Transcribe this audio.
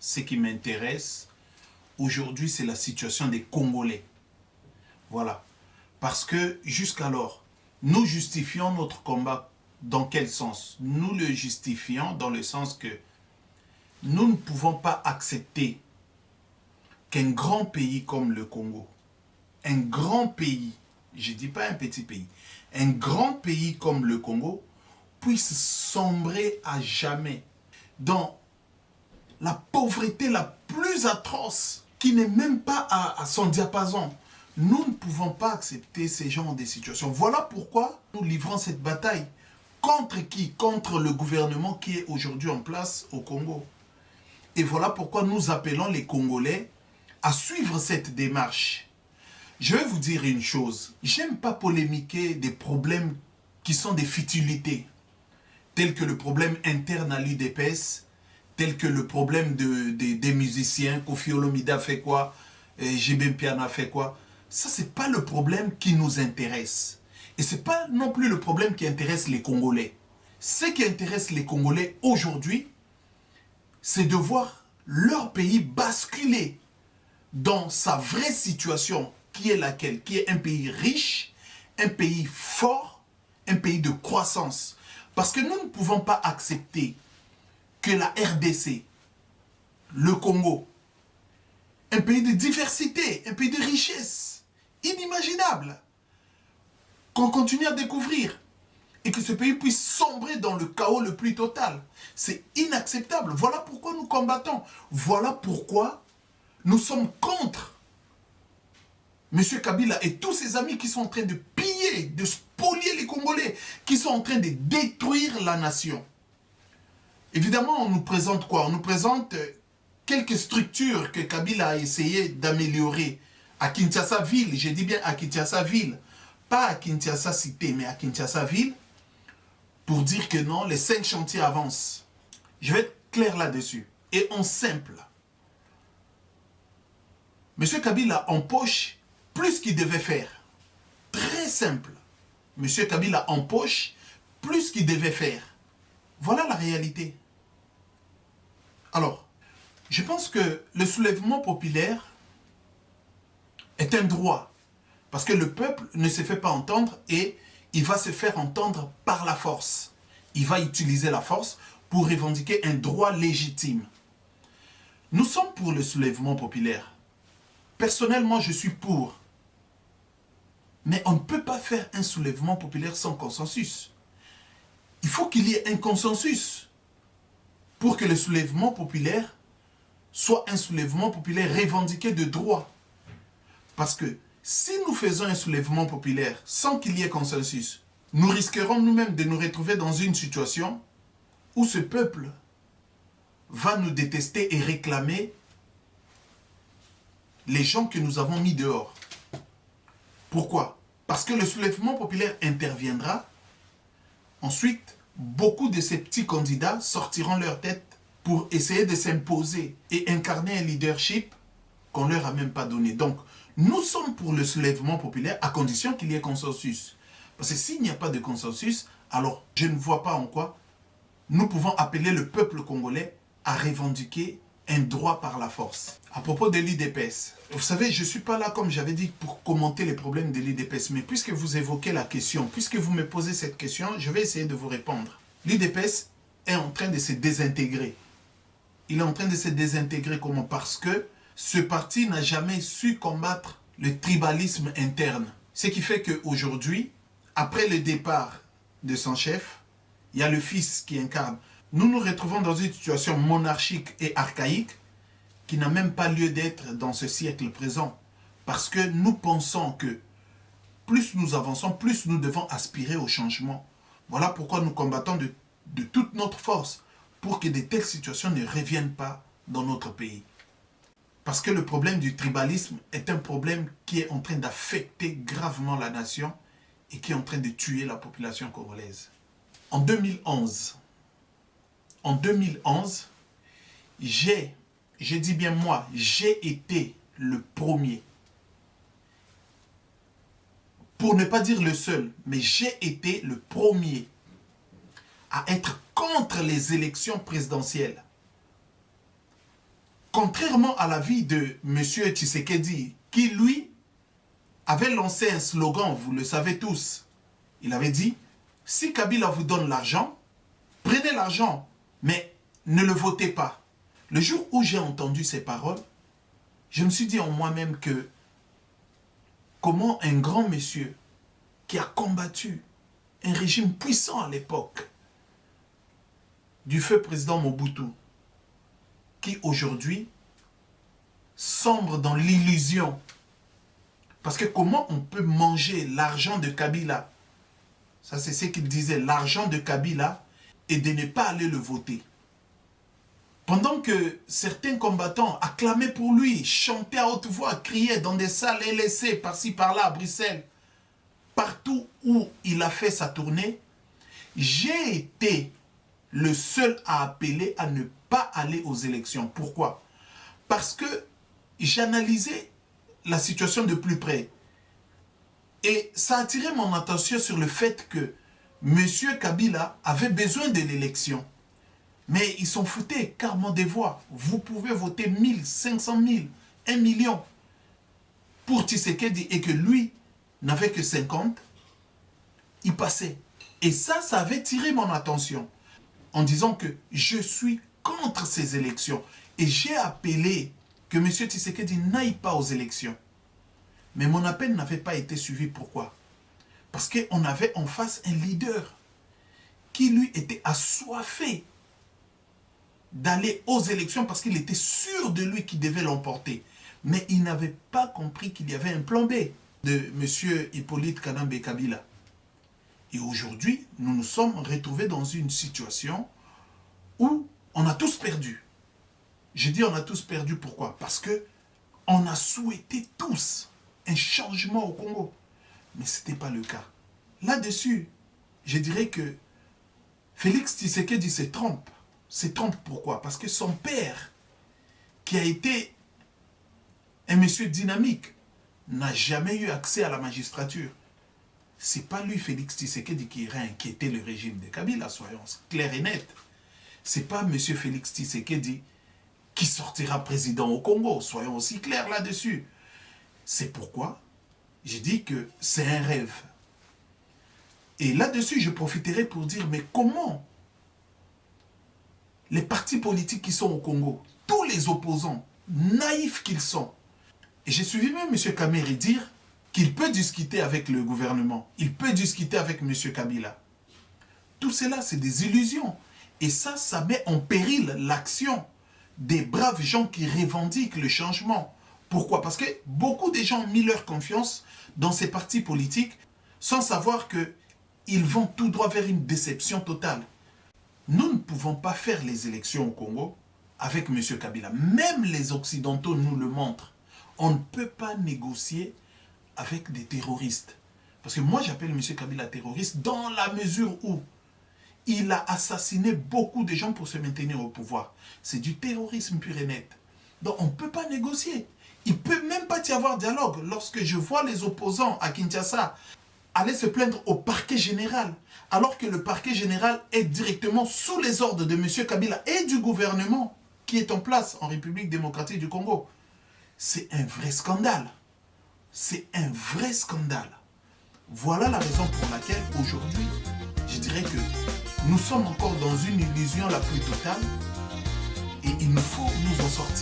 ce qui m'intéresse aujourd'hui, c'est la situation des Congolais. Voilà. Parce que jusqu'alors, nous justifions notre combat dans quel sens? Nous le justifions dans le sens que nous ne pouvons pas accepter qu'un grand pays comme le Congo, un grand pays, je ne dis pas un petit pays, un grand pays comme le Congo puisse sombrer à jamais dans la pauvreté la plus atroce qui n'est même pas à son diapason. Nous ne pouvons pas accepter ces genres de situations. Voilà pourquoi nous livrons cette bataille. Contre qui? Contre le gouvernement qui est aujourd'hui en place au Congo. Et voilà pourquoi nous appelons les Congolais à suivre cette démarche. Je vais vous dire une chose. J'aime pas polémiquer des problèmes qui sont des futilités, tels que le problème interne à l'UDPS, tels que le problème des musiciens, Koffi Olomide a fait quoi, JB Mpiana a fait quoi. Ça, c'est pas le problème qui nous intéresse. Et c'est pas non plus le problème qui intéresse les Congolais. Ce qui intéresse les Congolais aujourd'hui, c'est de voir leur pays basculer dans sa vraie situation, qui est laquelle? Qui est un pays riche, un pays fort, un pays de croissance. Parce que nous ne pouvons pas accepter que la RDC, le Congo, un pays de diversité, un pays de richesse, inimaginable, qu'on continue à découvrir, et que ce pays puisse sombrer dans le chaos le plus total. C'est inacceptable. Voilà pourquoi nous combattons. Voilà pourquoi nous sommes contre M. Kabila et tous ses amis qui sont en train de piller, de spolier les Congolais, qui sont en train de détruire la nation. Évidemment, on nous présente quoi? On nous présente quelques structures que Kabila a essayé d'améliorer à Kinshasa-Ville. Je dis bien à Kinshasa-Ville. Pas à Kinshasa cité, mais à Kinshasa-Ville. Pour dire que non, les 5 chantiers avancent. Je vais être clair là-dessus. Et en simple. M. Kabila empoche plus qu'il devait faire. Très simple. M. Kabila empoche plus qu'il devait faire. Voilà la réalité. Alors, je pense que le soulèvement populaire est un droit. Parce que le peuple ne se fait pas entendre et il va se faire entendre par la force. Il va utiliser la force pour revendiquer un droit légitime. Nous sommes pour le soulèvement populaire. Personnellement, je suis pour. Mais on ne peut pas faire un soulèvement populaire sans consensus. Il faut qu'il y ait un consensus pour que le soulèvement populaire soit un soulèvement populaire revendiqué de droit. Parce que si nous faisons un soulèvement populaire sans qu'il y ait consensus, nous risquerons nous-mêmes de nous retrouver dans une situation où ce peuple va nous détester et réclamer les gens que nous avons mis dehors. Pourquoi? Parce que le soulèvement populaire interviendra. Ensuite, beaucoup de ces petits candidats sortiront leur tête pour essayer de s'imposer et incarner un leadership qu'on ne leur a même pas donné. Donc, nous sommes pour le soulèvement populaire à condition qu'il y ait consensus. Parce que s'il n'y a pas de consensus, alors je ne vois pas en quoi nous pouvons appeler le peuple congolais à revendiquer un droit par la force. À propos de l'UDPS, vous savez, je ne suis pas là, comme j'avais dit, pour commenter les problèmes de l'UDPS, mais puisque vous évoquez la question, puisque vous me posez cette question, je vais essayer de vous répondre. L'UDPS est en train de se désintégrer. Il est en train de se désintégrer comment? Parce que ce parti n'a jamais su combattre le tribalisme interne. Ce qui fait qu'aujourd'hui, après le départ de son chef, il y a le fils qui incarne. Nous nous retrouvons dans une situation monarchique et archaïque qui n'a même pas lieu d'être dans ce siècle présent. Parce que nous pensons que plus nous avançons, plus nous devons aspirer au changement. Voilà pourquoi nous combattons de toute notre force pour que de telles situations ne reviennent pas dans notre pays. Parce que le problème du tribalisme est un problème qui est en train d'affecter gravement la nation et qui est en train de tuer la population congolaise. En 2011, je dis bien moi, j'ai été le premier, pour ne pas dire le seul, mais j'ai été le premier à être contre les élections présidentielles. Contrairement à l'avis de M. Tshisekedi, qui lui avait lancé un slogan, vous le savez tous. Il avait dit, si Kabila vous donne l'argent, prenez l'argent, mais ne le votez pas. Le jour où j'ai entendu ces paroles, je me suis dit en moi-même que comment un grand monsieur qui a combattu un régime puissant à l'époque du feu président Mobutu, qui aujourd'hui sombre dans l'illusion. Parce que comment on peut manger l'argent de Kabila, ça c'est ce qu'il disait, l'argent de Kabila, et de ne pas aller le voter. Pendant que certains combattants acclamaient pour lui, chantaient à haute voix, criaient dans des salles LSC, par-ci par-là à Bruxelles, partout où il a fait sa tournée, j'ai été le seul à appeler à ne pas aller aux élections. Pourquoi? Parce que j'analysais la situation de plus près. Et ça a attiré mon attention sur le fait que M. Kabila avait besoin de l'élection. Mais ils s'en foutaient carrément des voix. Vous pouvez voter 1000, 500 000, 1 million pour Tshisekedi et que lui n'avait que 50, il passait. Et ça avait tiré mon attention en disant que je suis contre ces élections. Et j'ai appelé que M. Tshisekedi n'aille pas aux élections. Mais mon appel n'avait pas été suivi. Pourquoi? Parce qu'on avait en face un leader qui lui était assoiffé d'aller aux élections parce qu'il était sûr de lui qui devait l'emporter. Mais il n'avait pas compris qu'il y avait un plan B de M. Hippolyte Kanambe Kabila. Et aujourd'hui, nous nous sommes retrouvés dans une situation où on a tous perdu. Je dis on a tous perdu, pourquoi? Parce que on a souhaité tous un changement au Congo. Mais ce n'était pas le cas. Là-dessus, je dirais que Félix Tshisekedi se trompe. Se trompe pourquoi? Parce que son père, qui a été un monsieur dynamique, n'a jamais eu accès à la magistrature. Ce n'est pas lui, Félix Tshisekedi, qui irait inquiéter le régime de Kabila, soyons clairs et nets. Ce n'est pas monsieur Félix Tshisekedi qui sortira président au Congo, soyons aussi clairs là-dessus. C'est pourquoi j'ai dit que c'est un rêve. Et là-dessus, je profiterai pour dire, mais comment les partis politiques qui sont au Congo, tous les opposants, naïfs qu'ils sont, et j'ai suivi même M. Kamere dire qu'il peut discuter avec le gouvernement, il peut discuter avec M. Kabila. Tout cela, c'est des illusions. Et ça met en péril l'action des braves gens qui revendiquent le changement. Pourquoi? Parce que beaucoup de gens ont mis leur confiance dans ces partis politiques sans savoir qu'ils vont tout droit vers une déception totale. Nous ne pouvons pas faire les élections au Congo avec M. Kabila. Même les Occidentaux nous le montrent. On ne peut pas négocier avec des terroristes. Parce que moi, j'appelle M. Kabila terroriste dans la mesure où il a assassiné beaucoup de gens pour se maintenir au pouvoir. C'est du terrorisme pur et net. Donc, on ne peut pas négocier. Il ne peut même pas y avoir dialogue. Lorsque je vois les opposants à Kinshasa aller se plaindre au parquet général, alors que le parquet général est directement sous les ordres de M. Kabila et du gouvernement qui est en place en République démocratique du Congo. C'est un vrai scandale. C'est un vrai scandale. Voilà la raison pour laquelle aujourd'hui, je dirais que nous sommes encore dans une illusion la plus totale et il nous faut nous en sortir.